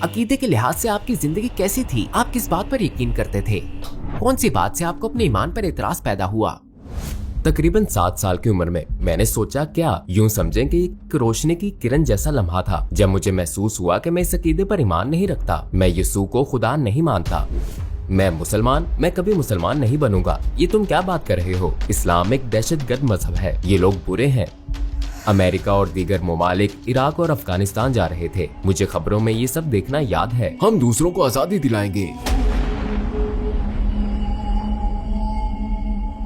अकीदे के लिहाज से आपकी जिंदगी कैसी थी? आप किस बात पर यकीन करते थे? कौन सी बात से आपको अपने ईमान पर एतराज पैदा हुआ? तकरीबन 7 साल की उम्र में मैंने सोचा, क्या यूं समझें कि एक रोशनी की किरण जैसा लम्हा था जब मुझे महसूस हुआ कि मैं इस अकीदे पर ईमान नहीं रखता। मैं यीशु को खुदा नहीं मानता। मैं कभी मुसलमान नहीं बनूंगा। ये तुम क्या बात कर रहे हो? इस्लाम एक दहशतगर्द मजहब है, ये लोग बुरे हैं। अमेरिका और दीगर ममालिक इराक और अफगानिस्तान जा रहे थे। मुझे खबरों में ये सब देखना याद है। हम दूसरों को आजादी दिलाएंगे।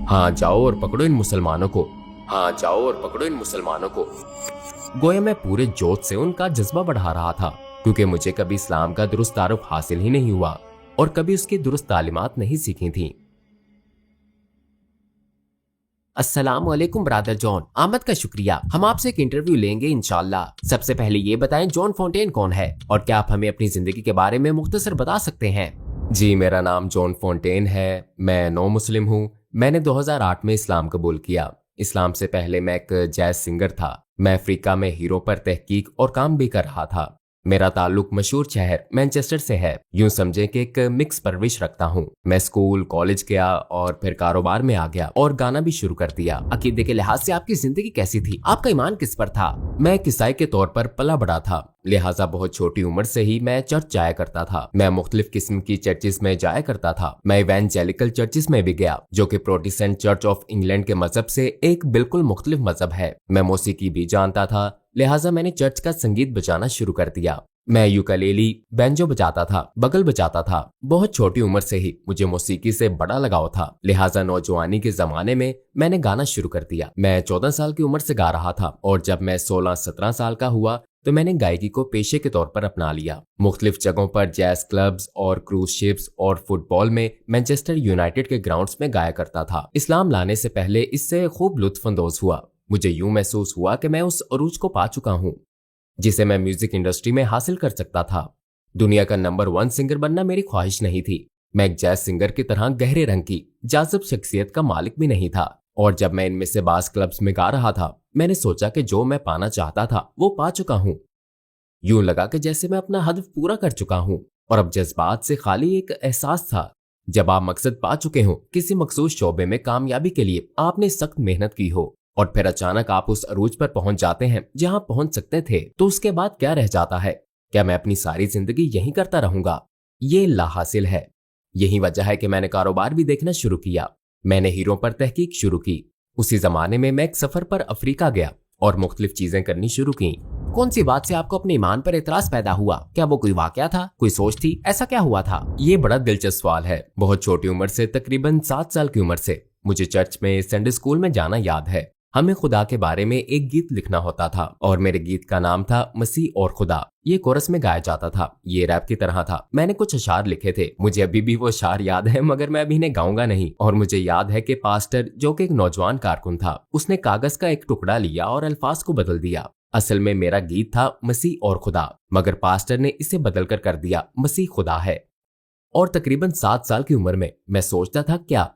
हाँ जाओ और पकड़ो इन मुसलमानों को। हाँ जाओ और पकड़ो इन मुसलमानों को। गोया मैं पूरे जोश से उनका जज्बा बढ़ा रहा था, क्योंकि मुझे कभी इस्लाम का दुरुस्त तारुफ हासिल ही नहीं हुआ और कभी उसकी दुरुस्त तालीमात नहीं सीखी थी। अस्सलाम वालेकुम ब्रदर जॉन, आमद का शुक्रिया। हम आपसे एक इंटरव्यू लेंगे इंशाल्लाह। सबसे पहले ये बताएं, जॉन फोंटेन कौन है और क्या आप हमें अपनी जिंदगी के बारे में मुख्तसर बता सकते हैं? जी, मेरा नाम जॉन फोंटेन है। मैं नौ मुस्लिम हूँ। मैंने 2008 में इस्लाम कबूल किया। इस्लाम से पहले मैं एक जैज सिंगर था। मैं अफ्रीका में हीरो पर तहकीक और काम भी कर रहा था। मेरा ताल्लुक मशहूर शहर मैनचेस्टर से है। यूं समझे कि एक मिक्स परवरिश रखता हूँ। मैं स्कूल कॉलेज गया और फिर कारोबार में आ गया और गाना भी शुरू कर दिया। अकीदे के लिहाज से आपकी जिंदगी कैसी थी? आपका ईमान किस पर था? मैं एक ईसाई के तौर पर पला बड़ा था, लिहाजा बहुत छोटी उम्र से ही मैं चर्च जाया करता था। मैं मुख्तलिफ किस्म की चर्चिस में जाया करता था। मैं इवेंजेलिकल चर्चिस में भी गया, जो कि प्रोटेस्टेंट चर्च ऑफ इंग्लैंड के मजहब से एक बिल्कुल मुख्तलिफ मजहब है। मैं मौसीकी भी जानता था, लिहाजा मैंने चर्च का संगीत बजाना शुरू कर दिया। मैं यूकेलेली, बैंजो बजाता था, बगल बजाता था। बहुत छोटी उम्र से ही मुझे मौसीकी से बड़ा लगाव था, लिहाजा नौजवानी के जमाने में मैंने गाना शुरू कर दिया। मैं 14 साल की उम्र से गा रहा था और जब मैं 16-17 साल का हुआ तो मैंने गायकी को पेशे के तौर पर अपना लिया। मुख्तलिफ जगहों पर जैज क्लब्स और क्रूज शिप्स और फुटबॉल में मैनचेस्टर यूनाइटेड के ग्राउंड्स में गाया करता था। इस्लाम लाने से पहले इससे खूब लुत्फ अंदोज हुआ। मुझे यूं महसूस हुआ कि मैं उस अरूज को पा चुका हूं जिसे मैं म्यूजिक इंडस्ट्री में हासिल कर सकता था। दुनिया का नंबर 1 सिंगर बनना मेरी ख्वाहिश नहीं थी। मैं एक जैज सिंगर की तरह गहरे रंग की जाज़िब शख्सियत का मालिक भी नहीं था। और जब मैं इनमें से बास क्लब्स में गा रहा था, मैंने सोचा कि जो मैं पाना चाहता था वो पा चुका हूं। यूं लगा कि जैसे मैं अपना हदफ पूरा कर चुका हूं और अब जज्बात से खाली एक एहसास था। जब आप मकसद पा चुके हो, किसी मखसूस शोबे में कामयाबी के लिए आपने सख्त मेहनत की हो और फिर अचानक आप उस अरूज पर पहुंच जाते हैं जहां पहुंच सकते थे, तो उसके बाद क्या रह जाता है? क्या मैं अपनी सारी जिंदगी यही करता रहूंगा? ये लाहासिल है। यही वजह है कि मैंने कारोबार भी देखना शुरू किया। मैंने हीरो पर तहकीक शुरू की। उसी जमाने में मैं एक सफर पर अफ्रीका गया और मुख्तलिफ चीजें करनी शुरू की। कौन सी बात से आपको अपने ईमान पर एतराज पैदा हुआ? क्या वो कोई वाकया था, कोई सोच थी? ऐसा क्या हुआ था? ये बड़ा दिलचस्प सवाल है। बहुत छोटी उम्र से, तकरीबन 7 साल की उम्र से मुझे चर्च में संडे स्कूल में जाना याद है। हमें खुदा के बारे में एक गीत लिखना होता था और मेरे गीत का नाम था मसीह और खुदा। ये कोरस में गाया जाता था। ये रैप की तरह था। मैंने कुछ अशार लिखे थे। मुझे अभी भी वो अशार याद है, मगर मैं अभी इन्हें गाऊंगा नहीं। और मुझे याद है कि पास्टर, जो कि एक नौजवान कारकुन था, उसने कागज का एक टुकड़ा लिया और अल्फाज को बदल दिया। असल में मेरा गीत था मसीह और खुदा, मगर पास्टर ने इसे बदलकर कर दिया मसीह खुदा है। और तकरीबन 7 साल की उम्र में मैं सोचता था, क्या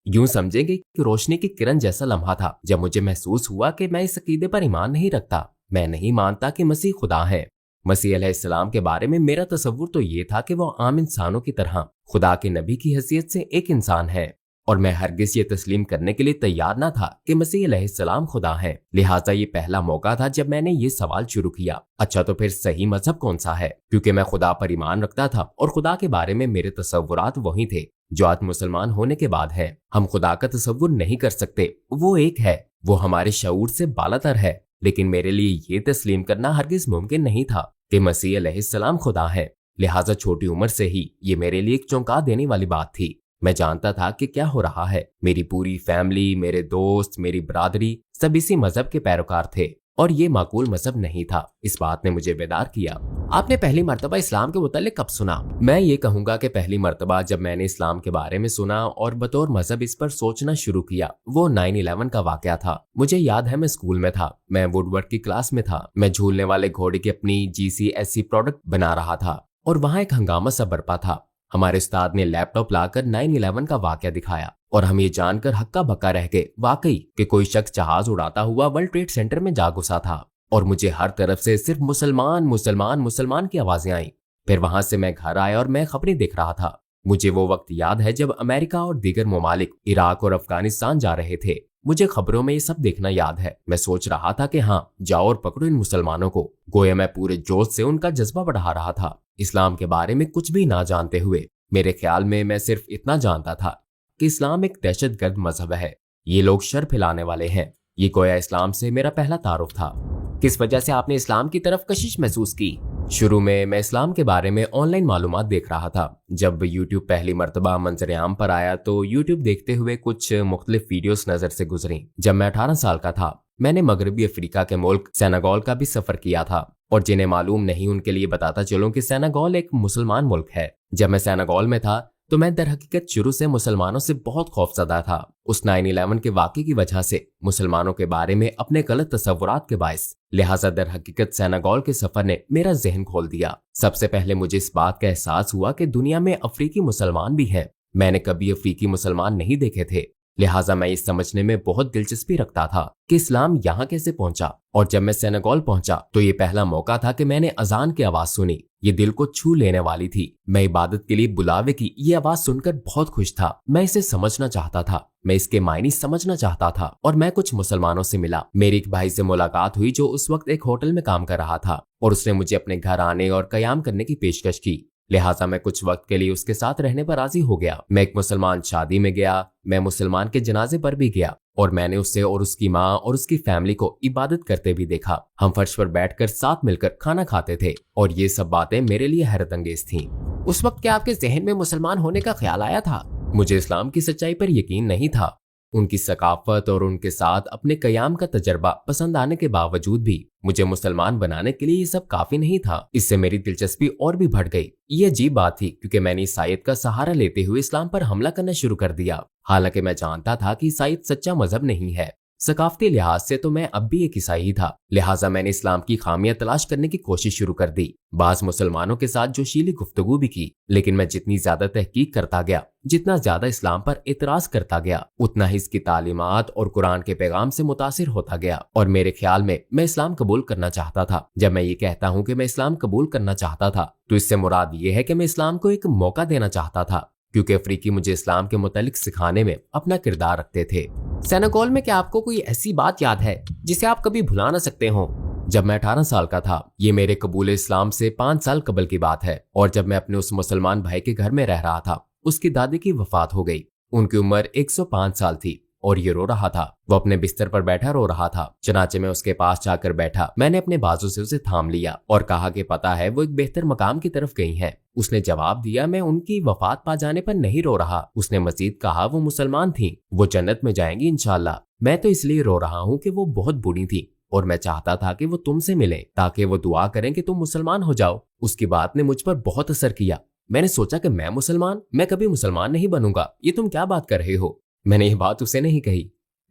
यूं समझेंगे कि रोशनी की किरण जैसा लम्हा था जब मुझे महसूस हुआ कि मैं इस अकीदे पर ईमान नहीं रखता। मैं नहीं मानता कि मसीह खुदा है। मसीह अलैहिस्सलाम के बारे में मेरा तसव्वुर तो ये था कि वो आम इंसानों की तरह खुदा के नबी की हैसियत से एक इंसान है, और मैं हरगिज ये तस्लीम करने के लिए तैयार ना था कि मसीह अलैहिस्सलाम खुदा है। लिहाजा ये पहला मौका था जब मैंने ये सवाल शुरू किया, अच्छा तो फिर सही मजहब कौन सा है? क्योंकि मैं खुदा पर ईमान रखता था और खुदा के बारे में मेरे तसव्वुरात वही थे जो आज मुसलमान होने के बाद है। हम खुदा का तसव्वुर नहीं कर सकते। वो एक है, वो हमारे शऊर से बालातर है। लेकिन मेरे लिए ये तस्लीम करना हरगिज मुमकिन नहीं था कि मसीह अलैहिस्सलाम खुदा है। लिहाजा छोटी उम्र से ही ये मेरे लिए एक चौंका देने वाली बात थी। मैं जानता था कि क्या हो रहा है। मेरी पूरी फैमिली, मेरे दोस्त, मेरी बरादरी सब इसी मजहब के पैरोकार थे और ये माकूल मजहब नहीं था। इस बात ने मुझे बेदार किया। आपने पहली मर्तबा इस्लाम के मुतालिक कब सुना? मैं ये कहूंगा कि पहली मर्तबा जब मैंने इस्लाम के बारे में सुना और बतौर मजहब इस पर सोचना शुरू किया, वो 9/11 का वाकया था। मुझे याद है मैं स्कूल में था। मैं वुडवर्ड की क्लास में था। मैं झूलने वाले घोड़े की अपनी GCSE प्रोडक्ट बना रहा था और वहाँ एक हंगामा सा बरपा था। हमारे उस्ताद ने लैपटॉप लाकर 9/11 का वाकया दिखाया और हम ये जानकर हक्का बक्का रह गए वाकई कि कोई शख्स जहाज उड़ाता हुआ वर्ल्ड ट्रेड सेंटर में जा घुसा था। और मुझे हर तरफ से सिर्फ मुसलमान मुसलमान मुसलमान की आवाजें आई। फिर वहां से मैं घर आया और मैं खबरें देख रहा था। मुझे वो वक्त याद है जब अमेरिका और दीगर ममालिक इराक और अफगानिस्तान जा रहे थे। मुझे खबरों में ये सब देखना याद है। मैं सोच रहा था कि हाँ, जाओ और पकड़ो इन मुसलमानों को। गोया मैं पूरे जोश से उनका जज्बा बढ़ा रहा था, इस्लाम के बारे में कुछ भी ना जानते हुए। मेरे ख्याल में मैं सिर्फ इतना जानता था कि इस्लाम एक दहशतगर्द मजहब है, ये लोग शर फैलाने वाले हैं। ये गोया इस्लाम से मेरा पहला तारुफ था। किस वजह से आपने इस्लाम की तरफ कशिश महसूस की? शुरू में मैं इस्लाम के बारे में ऑनलाइन मालूमात देख रहा था। जब यूट्यूब पहली मर्तबा मंजर आम पर आया तो यूट्यूब देखते हुए कुछ मुख्तलिफ वीडियोस नजर से गुजरी। जब मैं 18 साल का था, मैंने मगरबी अफ्रीका के मुल्क सेनेगल का भी सफर किया था, और जिन्हें मालूम नहीं उनके लिए बताता चलूं कि सेनेगल एक मुसलमान मुल्क है। जब मैं सेनेगल में था तो मैं दर हकीकत शुरू से मुसलमानों से बहुत खौफजदा था। उस 9/11 के वाक़े की वजह से मुसलमानों के बारे में अपने गलत तस्वुरात के बायस, लिहाजा दर हकीकत सेनेगल के सफर ने मेरा जहन खोल दिया। सबसे पहले मुझे इस बात का एहसास हुआ कि दुनिया में अफ्रीकी मुसलमान भी हैं। मैंने कभी अफ्रीकी मुसलमान नहीं देखे थे, लिहाजा मैं इस समझने में बहुत दिलचस्पी रखता था कि इस्लाम यहाँ कैसे पहुंचा। और जब मैं सेनेगल पहुंचा तो ये पहला मौका था कि मैंने अजान की आवाज सुनी। ये दिल को छू लेने वाली थी। मैं इबादत के लिए बुलावे की ये आवाज सुनकर बहुत खुश था। मैं इसे समझना चाहता था, मैं इसके मायने समझना चाहता था। और मैं कुछ मुसलमानों से मिला। मेरी एक भाई से मुलाकात हुई जो उस वक्त एक होटल में काम कर रहा था, और उसने मुझे अपने घर आने और कयाम करने की पेशकश की। लिहाजा मैं कुछ वक्त के लिए उसके साथ रहने पर राजी हो गया। मैं एक मुसलमान शादी में गया, मैं मुसलमान के जनाजे पर भी गया, और मैंने उसे और उसकी माँ और उसकी फैमिली को इबादत करते भी देखा। हम फर्श पर बैठकर साथ मिलकर खाना खाते थे, और ये सब बातें मेरे लिए हैरत अंगेज थीं। उस वक्त क्या आपके जहन में मुसलमान होने का ख्याल आया था? मुझे इस्लाम की सच्चाई पर यकीन नहीं था। उनकी सकाफत और उनके साथ अपने कयाम का तजर्बा पसंद आने के बावजूद भी मुझे मुसलमान बनाने के लिए ये सब काफी नहीं था। इससे मेरी दिलचस्पी और भी बढ़ गई। ये अजीब बात थी क्योंकि मैंने ईसाईयत का सहारा लेते हुए इस्लाम पर हमला करना शुरू कर दिया। हालांकि मैं जानता था कि ईसाईयत सच्चा मजहब नहीं है। सकाफती लिहाज से तो मैं अब भी एक ईसाई ही था। लिहाजा मैंने इस्लाम की खामियां तलाश करने की कोशिश शुरू कर दी। बाज मुसलमानों के साथ जोशीली गुफ्तगू भी की, लेकिन मैं जितनी ज्यादा तहकीक करता गया, जितना ज्यादा इस्लाम पर एतराज करता गया, उतना ही इसकी तालीमात और कुरान के पैगाम से मुतासिर होता गया। और मेरे ख्याल में मैं इस्लाम कबूल करना चाहता था। जब मैं ये कहता हूँ कि मैं इस्लाम कबूल करना चाहता था, तो इससे मुराद ये है कि मैं इस्लाम को एक मौका देना चाहता था, क्योंकि अफ्रीकी मुझे इस्लाम के मुतालिक सिखाने में अपना किरदार रखते थे। सेनेगल में क्या आपको कोई ऐसी बात याद है जिसे आप कभी भुला ना सकते हो? जब मैं 18 साल का था, ये मेरे कबूल इस्लाम से 5 साल कबल की बात है, और जब मैं अपने उस मुसलमान भाई के घर में रह रहा था, उसकी दादी की वफात हो गई। उनकी उम्र 105 साल थी, और ये रो रहा था। वो अपने बिस्तर पर बैठा रो रहा था। चनाचे में उसके पास जाकर बैठा। मैंने अपने बाजू से उसे थाम लिया और कहा कि पता है वो एक बेहतर मकाम की तरफ गई हैं। उसने जवाब दिया, मैं उनकी वफात पा जाने पर नहीं रो रहा। उसने मजीद कहा, वो मुसलमान थी, वो जन्नत में जाएंगी इंशाल्लाह। मैं तो इसलिए रो रहा हूँ कि वो बहुत बूढ़ी थी, और मैं चाहता था कि वो तुमसे मिले ताकि वो दुआ करें कि तुम मुसलमान हो जाओ। उसकी बात ने मुझ पर बहुत असर किया। मैंने सोचा कि मैं मुसलमान, मैं कभी मुसलमान नहीं बनूंगा, ये तुम क्या बात कर रहे हो। मैंने ये बात उसे नहीं कही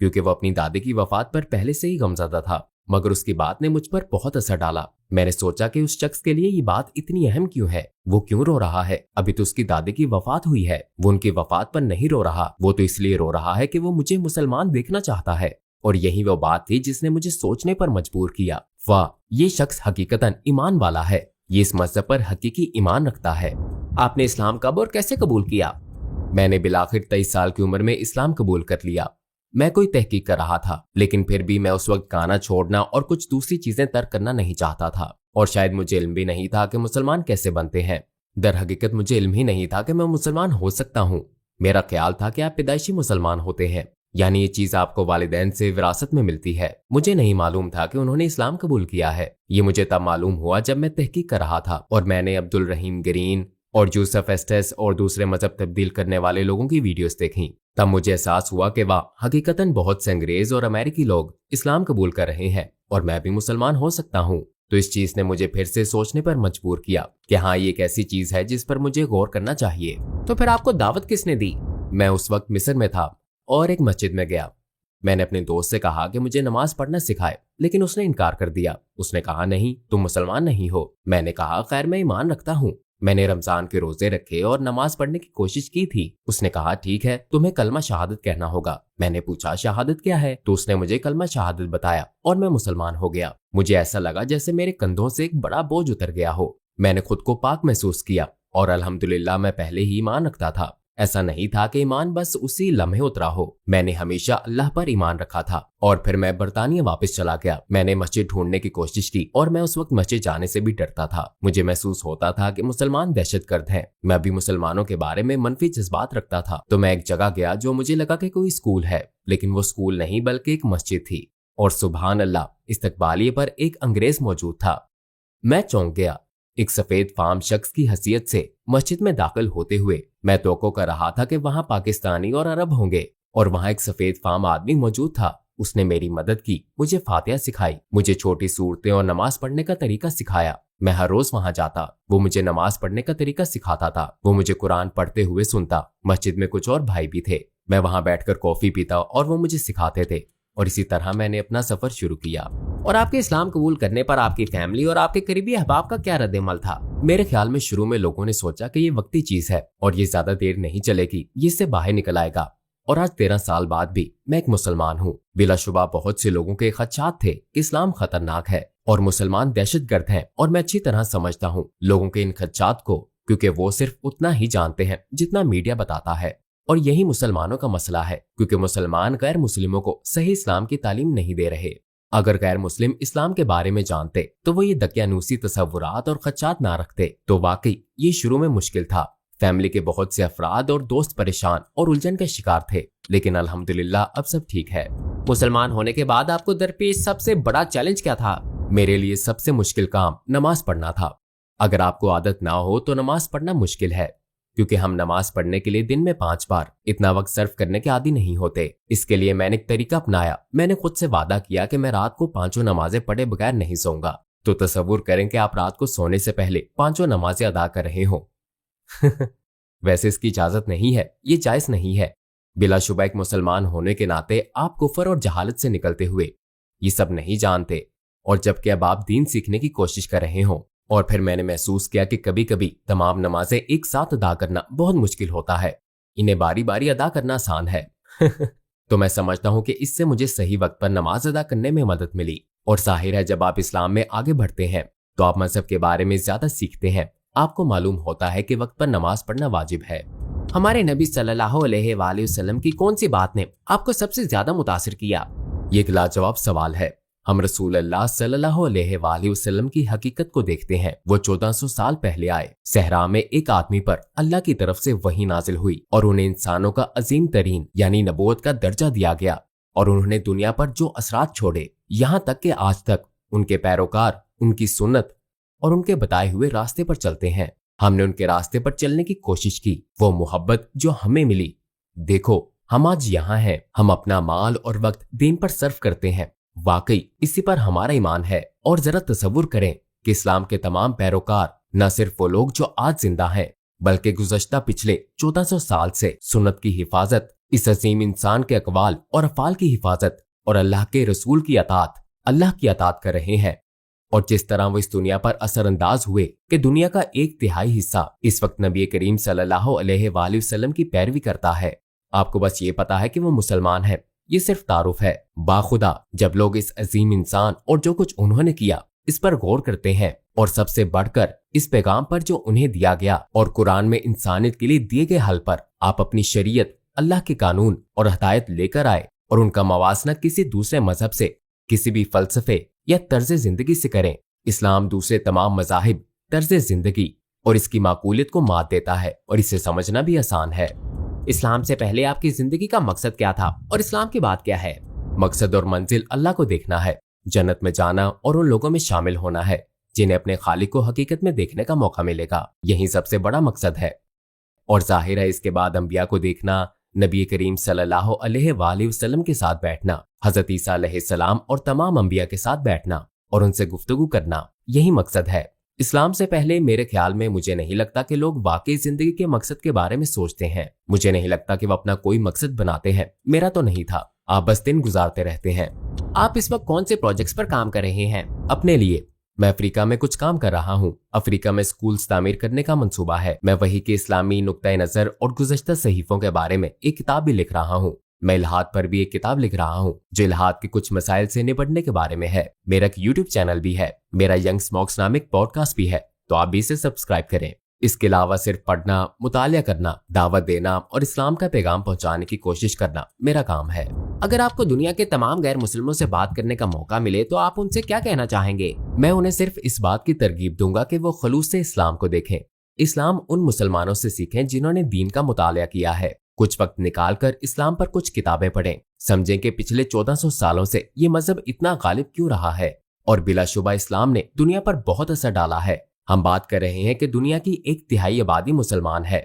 क्योंकि वो अपनी दादी की वफात पर पहले से ही गमज़दा था, मगर उसकी बात ने मुझ पर बहुत असर डाला। मैंने सोचा कि उस शख्स के लिए ये बात इतनी अहम क्यों है, वो क्यों रो रहा है। अभी तो उसकी दादी की वफात हुई है, वो उनकी वफात पर नहीं रो रहा। वो तो इसलिए रो रहा है कि वो मुझे मुसलमान देखना चाहता है। और यही वो बात थी जिसने मुझे सोचने पर मजबूर किया, वाह, ये शख्स हकीकतन ईमान वाला है, ये इस मजहब पर हकीकी ईमान रखता है। आपने इस्लाम कब और कैसे कबूल किया? मैंने बिलाखिर 23 साल की उम्र में इस्लाम कबूल कर लिया। मैं कोई तहकीक कर रहा था, लेकिन फिर भी मैं उस वक्त गाना छोड़ना और कुछ दूसरी चीजें तर्क करना नहीं चाहता था, और शायद मुझे इल्म भी नहीं था कि मुसलमान कैसे बनते हैं। दर हकीकत मुझे इल्म ही नहीं था कि मैं मुसलमान हो सकता हूँ। मेरा ख्याल था कि आप पैदाइशी मुसलमान होते हैं, यानी ये चीज आपको वालिदैन से विरासत में मिलती है। मुझे नहीं मालूम था कि उन्होंने इस्लाम कबूल किया है। ये मुझे तब मालूम हुआ जब मैं तहकीक कर रहा था और मैंने अब्दुल रहीम ग्रीन और जूसफ एस्टेस और दूसरे मजहब तब्दील करने वाले लोगों की वीडियोस देखी। तब मुझे एहसास हुआ कि वाह, हकीकतन बहुत से अंग्रेज और अमेरिकी लोग इस्लाम कबूल कर रहे हैं और मैं भी मुसलमान हो सकता हूँ। तो इस चीज ने मुझे फिर से सोचने पर मजबूर किया कि हाँ, ये एक ऐसी चीज है जिस पर मुझे गौर करना चाहिए। तो फिर आपको दावत किसने दी? मैं उस वक्त मिस्र में था और एक मस्जिद में गया। मैंने अपने दोस्त से कहा कि मुझे नमाज पढ़ना सिखाए, लेकिन उसने इनकार कर दिया। उसने कहा, नहीं, तुम मुसलमान नहीं हो। मैंने कहा, खैर, मैं ईमान रखता हूँ। मैंने रमजान के रोजे रखे और नमाज पढ़ने की कोशिश की थी। उसने कहा, ठीक है, तुम्हें कलमा शहादत कहना होगा। मैंने पूछा, शहादत क्या है? तो उसने मुझे कलमा शहादत बताया और मैं मुसलमान हो गया। मुझे ऐसा लगा जैसे मेरे कंधों से एक बड़ा बोझ उतर गया हो। मैंने खुद को पाक महसूस किया और अल्हम्दुलिल्लाह मैं पहले ही ईमान रखता था। ऐसा नहीं था कि ईमान बस उसी लम्हे उतरा हो। मैंने हमेशा अल्लाह पर ईमान रखा था। और फिर मैं बरतानिया वापस चला गया। मैंने मस्जिद ढूंढने की कोशिश की और मैं उस वक्त मस्जिद जाने से भी डरता था। मुझे महसूस होता था कि मुसलमान दहशतगर्द हैं। मैं भी मुसलमानों के बारे में मनफी जज्बात रखता था। तो मैं एक जगह गया जो मुझे लगा कि कोई स्कूल है, लेकिन वो स्कूल नहीं बल्कि एक मस्जिद थी। और सुभान अल्लाह, इस्तकबालिये पर एक अंग्रेज मौजूद था। मैं चौंक गया। एक सफेद फार्म शख्स की हैसियत से मस्जिद में दाखिल होते हुए मैं तवक्को कर रहा था कि वहां पाकिस्तानी और अरब होंगे, और वहां एक सफेद फार्म आदमी मौजूद था। उसने मेरी मदद की, मुझे फातिहा सिखाई, मुझे छोटी सूरतें और नमाज पढ़ने का तरीका सिखाया। मैं हर रोज वहां जाता। वो मुझे नमाज पढ़ने का तरीका सिखाता था। वो मुझे कुरान पढ़ते हुए सुनता। मस्जिद में कुछ और भाई भी थे। मैं वहां बैठकर कॉफी पीता और वो मुझे सिखाते थे। और इसी तरह मैंने अपना सफर शुरू किया। और आपके इस्लाम कबूल करने पर आपकी फैमिली और आपके करीबी अहबाब का क्या रद्द-ए-अमल था? मेरे ख्याल में शुरू में लोगों ने सोचा कि ये वक्ती चीज है और ये ज्यादा देर नहीं चलेगी, ये इससे बाहर निकल आएगा। और आज 13 साल बाद भी मैं एक मुसलमान हूँ। बिलाशुबा बहुत से लोगों के खदशात थे कि इस्लाम खतरनाक है और मुसलमान दहशतगर्द हैं, और मैं अच्छी तरह समझता हूँ लोगों के इन खदशात को, क्योंकि वो सिर्फ उतना ही जानते हैं जितना मीडिया बताता है। और यही मुसलमानों का मसला है, क्योंकि मुसलमान गैर मुस्लिमों को सही इस्लाम की तालीम नहीं दे रहे। अगर गैर मुस्लिम इस्लाम के बारे में जानते तो वो ये दकियानूसी तसव्वुरात और खदशात ना रखते। तो वाकई ये शुरू में मुश्किल था। फैमिली के बहुत से अफराद और दोस्त परेशान और उलझन के शिकार थे, लेकिन अल्हम्दुलिल्लाह अब सब ठीक है। मुसलमान होने के बाद आपको दरपेश सबसे बड़ा चैलेंज क्या था? मेरे लिए सबसे मुश्किल काम नमाज पढ़ना था। अगर आपको आदत ना हो तो नमाज पढ़ना मुश्किल है, क्योंकि हम नमाज पढ़ने के लिए दिन में 5 बार इतना वक्त सर्व करने के आदी नहीं होते। इसके लिए मैंने एक तरीका अपनाया। मैंने खुद से वादा किया कि मैं रात को 5 नमाजें पढ़े बगैर नहीं सोऊंगा। तो तसव्वुर करें कि आप रात को सोने से पहले 5 नमाजें अदा कर रहे हो। वैसे इसकी इजाजत नहीं है, ये जायज नहीं है। बिलाशुबा एक मुसलमान होने के नाते आप कुफर और जहालत से निकलते हुए ये सब नहीं जानते, और जबकि अब आप दीन सीखने की कोशिश कर रहे हो। और फिर मैंने महसूस किया कि कभी कभी तमाम नमाजें एक साथ अदा करना बहुत मुश्किल होता है। इन्हें बारी बारी अदा करना आसान है। तो मैं समझता हूँ कि इससे मुझे सही वक्त पर नमाज अदा करने में मदद मिली। और जाहिर है, जब आप इस्लाम में आगे बढ़ते हैं तो आप मजहब के बारे में ज्यादा सीखते हैं। आपको मालूम होता है कि वक्त पर नमाज पढ़ना वाजिब है। हमारे नबी सल्लल्लाहु अलैहि वसल्लम की कौन सी बात ने आपको सबसे ज्यादा मुतासिर किया? ये एक लाजवाब सवाल है। हम रसूल अल्लाह सल्लल्लाहु अलैहि वसल्लम की हकीकत को देखते हैं। वो 1400 साल पहले आए। सहरा में एक आदमी पर अल्लाह की तरफ से वही नाजिल हुई और उन्हें इंसानों का अजीम तरीन यानी नबूवत का दर्जा दिया गया। और उन्होंने दुनिया पर जो असरात छोड़े, यहाँ तक कि आज तक उनके पैरोकार उनकी सुन्नत और उनके बताए हुए रास्ते पर चलते हैं। हमने उनके रास्ते पर चलने की कोशिश की। वो मोहब्बत जो हमें मिली, देखो हम आज यहाँ हैं। हम अपना माल और वक्त दीन पर सर्व करते हैं। वाकई इसी पर हमारा ईमान है। और जरा तसव्वुर करें कि इस्लाम के तमाम पैरोकार न सिर्फ वो लोग जो आज जिंदा हैं, बल्कि गुज़श्ता पिछले 1400 साल से सुन्नत की हिफाजत, इस अजीम इंसान के अकवाल और अफाल की हिफाजत और अल्लाह के रसूल की अतात कर रहे हैं। और जिस तरह वो इस दुनिया पर असरअंदाज हुए कि दुनिया का 1/3 हिस्सा इस वक्त नबी करीम सल्लल्लाहु अलैहि वसल्लम की पैरवी करता है। आपको बस ये पता है कि वो मुसलमान है, ये सिर्फ तारुफ है। बाखुदा जब लोग इस अजीम इंसान और जो कुछ उन्होंने किया इस पर गौर करते हैं, और सबसे बढ़कर इस पैगाम पर जो उन्हें दिया गया और कुरान में इंसानियत के लिए दिए गए हल पर, आप अपनी शरीयत, अल्लाह के कानून और हदायत लेकर आए और उनका मवासना किसी दूसरे मजहब से, किसी भी फलसफे या तर्ज जिंदगी से करें। इस्लाम दूसरे तमाम मजाहिब, तर्ज जिंदगी और इसकी माकूलियत को मात देता है, और इसे समझना भी आसान है। इस्लाम से पहले आपकी जिंदगी का मकसद क्या था और इस्लाम की बात क्या है? मकसद और मंजिल अल्लाह को देखना है, जन्नत में जाना और उन लोगों में शामिल होना है जिन्हें अपने खालिक को हकीकत में देखने का मौका मिलेगा। यही सबसे बड़ा मकसद है। और जाहिर है इसके बाद अंबिया को देखना, नबी करीम सल्लल्लाहु अलैहि वसल्लम के साथ बैठना, हजरत ईसा अलैहिस्सलाम और तमाम अंबिया के साथ बैठना और उनसे गुफ्तगू करना, यही मकसद है। इस्लाम से पहले मेरे ख्याल में मुझे नहीं लगता कि लोग वाकई जिंदगी के मकसद के बारे में सोचते हैं। मुझे नहीं लगता कि वो अपना कोई मकसद बनाते हैं। मेरा तो नहीं था। आप बस दिन गुजारते रहते हैं। आप इस वक्त कौन से प्रोजेक्ट्स पर काम कर रहे हैं? अपने लिए मैं अफ्रीका में कुछ काम कर रहा हूँ। अफ्रीका में स्कूल्स तामीर करने का मंसूबा है। मैं वही के इस्लामी नुक्ता नजर और गुज़श्ता सहीफों के बारे में एक किताब भी लिख रहा हूँ। मैं इल्हाद पर भी एक किताब लिख रहा हूँ जो इल्हाद के कुछ मसाइल से निपटने के बारे में है। मेरा एक यूट्यूब चैनल भी है। मेरा यंग स्मोक्स नामिक पॉडकास्ट भी है तो आप भी इसे सब्सक्राइब करें। इसके अलावा सिर्फ पढ़ना, मुतालिया करना, दावत देना और इस्लाम का पैगाम पहुंचाने की कोशिश करना मेरा काम है। अगर आपको दुनिया के तमाम गैर मुस्लिमों से बात करने का मौका मिले तो आप उनसे क्या कहना चाहेंगे? मैं उन्हें सिर्फ इस बात की तरगीब दूंगा कि वो खलूस से इस्लाम को देखें। इस्लाम उन मुसलमानों से सीखें जिन्होंने दीन का मुतालिया किया है। कुछ वक्त निकालकर इस्लाम पर कुछ किताबें पढ़ें, समझें कि पिछले 1400 सालों से ये मजहब इतना गालिब क्यों रहा है और बिलाशुबा इस्लाम ने दुनिया पर बहुत असर डाला है। हम बात कर रहे हैं कि दुनिया की 1/3 आबादी मुसलमान है,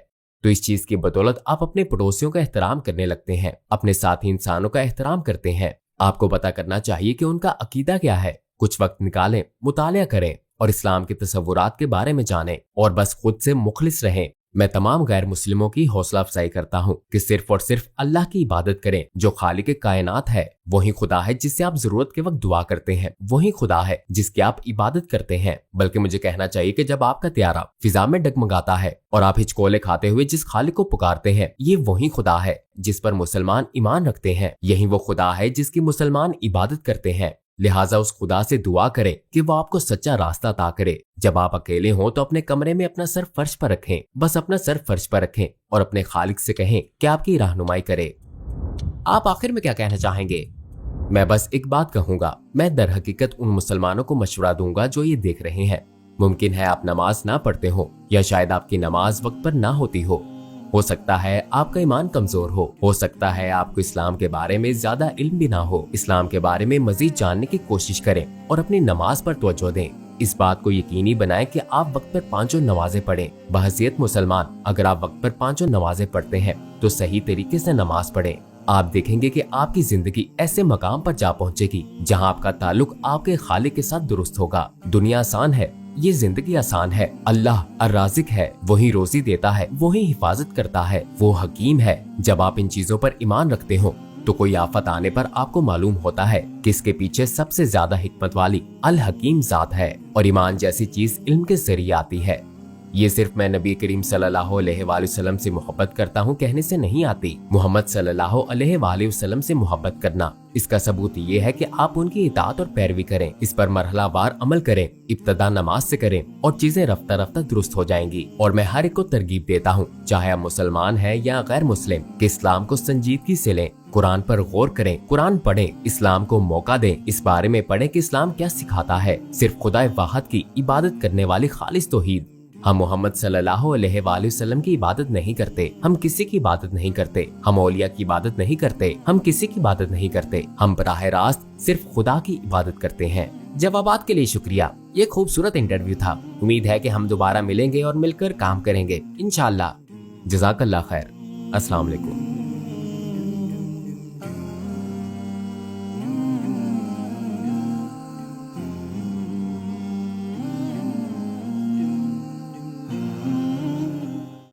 तो इस चीज की बदौलत आप अपने पड़ोसियों का एहतराम करने लगते हैं, अपने साथी इंसानों का एहतराम करते हैं। आपको पता करना चाहिए कि उनका अकीदा क्या है। कुछ वक्त निकालें, मुतालिया करें और इस्लाम के तसव्वुरात के बारे में जानें और बस खुद से मुखलिस रहें। मैं तमाम गैर मुस्लिमों की हौसला अफजाई करता हूँ कि सिर्फ और सिर्फ अल्लाह की इबादत करें जो खालिक कायनात है। वही खुदा है जिससे आप जरूरत के वक्त दुआ करते हैं, वही खुदा है जिसकी आप इबादत करते हैं। बल्कि मुझे कहना चाहिए कि जब आपका त्यारा फिजा में डगमगाता है और आप हिचकोले खाते हुए जिस खालिक को पुकारते हैं, ये वही खुदा है जिस पर मुसलमान ईमान रखते हैं। यही वो खुदा है जिसकी मुसलमान इबादत करते हैं। लिहाजा उस खुदा से दुआ करें कि वो आपको सच्चा रास्ता अता करे। जब आप अकेले हों तो अपने कमरे में अपना सर फर्श पर रखें, बस अपना सर फर्श पर रखें और अपने खालिक से कहें कि आपकी रहनुमाई करे। आप आखिर में क्या कहना चाहेंगे? मैं बस एक बात कहूंगा, मैं दर हकीकत उन मुसलमानों को मशवरा दूंगा जो ये देख रहे हैं। मुमकिन है आप नमाज ना पढ़ते हो या शायद आपकी नमाज वक्त पर ना होती हो सकता है आपका ईमान कमजोर हो सकता है आपको इस्लाम के बारे में ज्यादा इल्म भी ना हो। इस्लाम के बारे में मजीद जानने की कोशिश करें और अपनी नमाज पर तवज्जो दें। इस बात को यकीनी बनाएं कि आप वक्त पर 5 नमाजें पढ़ें। बहसीयत मुसलमान अगर आप वक्त पर 5 नमाजें पढ़ते हैं तो सही तरीके से नमाज पढ़ें। आप देखेंगे कि आपकी जिंदगी ऐसे मकाम पर जा पहुंचेगी जहां आपका ताल्लुक आपके खालिक के साथ दुरुस्त होगा। दुनिया आसान है, ये जिंदगी आसान है। अल्लाह अर्राज़िक है, वही रोजी देता है, वही हिफाजत करता है, वो हकीम है। जब आप इन चीजों पर ईमान रखते हो तो कोई आफत आने पर आपको मालूम होता है कि इसके पीछे सबसे ज्यादा हिकमत वाली अल हकीम जात है। और ईमान जैसी चीज इल्म के जरिए आती है। ये सिर्फ मैं नबी करीम सल्लल्लाहु अलैहि वसल्लम से मोहब्बत करता हूँ कहने से नहीं आती। मोहम्मद सल्लल्लाहु अलैहि वसल्लम से मोहब्बत करना, इसका सबूत ये है कि आप उनकी इताअत और पैरवी करें, इस पर मरहलावार अमल करें। इब्तदा नमाज से करें और चीजें रफ्ता रफ्ता दुरुस्त हो जाएंगी। और मैं हर एक को तरगीब देता हूँ, चाहे आप मुसलमान हैं या गैर मुस्लिम, कि इस्लाम को संजीदगी से लें, कुरान पर गौर करें, कुरान पढ़ें, इस्लाम को मौका दें, इस बारे में पढ़ें कि इस्लाम क्या सिखाता है। सिर्फ खुदा वाहिद की इबादत करने वाली खालिस तौहीद। हम मोहम्मद सल्लल्लाहु अलैहि वसल्लम की इबादत नहीं करते, हम किसी की इबादत नहीं करते, हम औलिया की इबादत नहीं करते, हम किसी की इबादत नहीं करते, हम बराह रास्त सिर्फ खुदा की इबादत करते हैं। जवाबात के लिए शुक्रिया। ये खूबसूरत इंटरव्यू था। उम्मीद है कि हम दोबारा मिलेंगे और मिलकर काम करेंगे इंशाअल्लाह। जज़ाकल्लाह खैर। अस्सलाम वालेकुम।